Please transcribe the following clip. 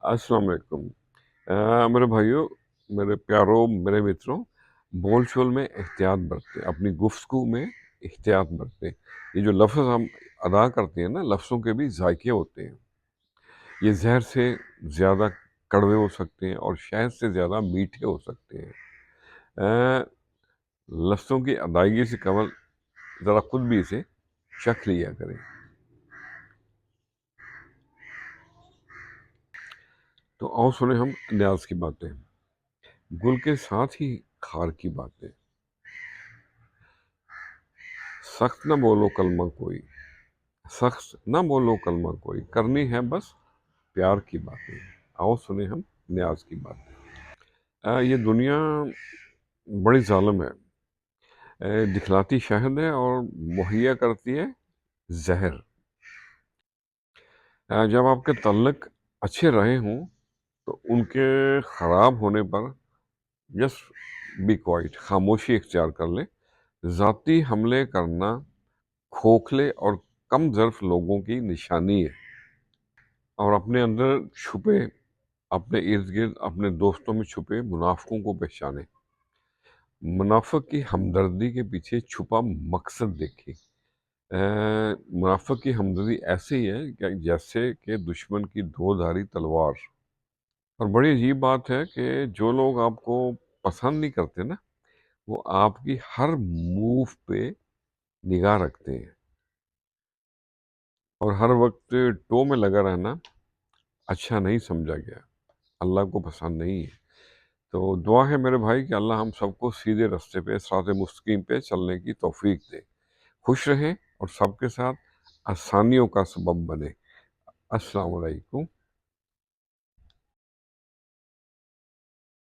अस्सलाम वालेकुम। मेरे भाइयों, मेरे प्यारों, मेरे मित्रों, बोल चाल में एहतियात बरतें, अपनी गुफ्तगू में एहतियात बरतें। ये जो लफ्ज़ हम अदा करते हैं ना, लफ्ज़ों के भी जायके होते हैं। ये जहर से ज़्यादा कड़वे हो सकते हैं और शहद से ज़्यादा मीठे हो सकते हैं। अ, लफ्ज़ों की अदायगी से कबल ज़रा खुद भी इसे चख लिया करें। तो आओ सुने हम न्याज़ की बातें। गुल के साथ ही खार की बातें। सख्त न बोलो कलमा कोई, सख्त न बोलो कलमा कोई, करनी है बस प्यार की बातें। आओ सुने हम न्याज की बातें। ये दुनिया बड़ी जालिम है। दिखलाती शहद है और मुहैया करती है जहर। जब आपके तल्लक अच्छे रहे हों तो उनके ख़राब होने पर जस्ट बी क्वाइट, खामोशी इख्तियार कर ले। ज़ाती हमले करना खोखले और कम ज़र्फ लोगों की निशानी है। और अपने अंदर छुपे, अपने इर्द गिर्द, अपने दोस्तों में छुपे मुनाफिकों को पहचाने। मुनाफिक की हमदर्दी के पीछे छुपा मकसद देखें। मुनाफिक की हमदर्दी ऐसे ही है कि जैसे कि दुश्मन की दो-धारी तलवार। और बड़ी अजीब बात है कि जो लोग आपको पसंद नहीं करते ना, वो आपकी हर मूव पे निगाह रखते हैं। और हर वक्त टो में लगा रहना अच्छा नहीं समझा गया, अल्लाह को पसंद नहीं है। तो दुआ है मेरे भाई कि अल्लाह हम सबको सीधे रास्ते पे, सिरात मुस्तकीम पे चलने की तौफीक दे। खुश रहें और सबके साथ आसानियों का सबब बने। अस्सलाम वालेकुम।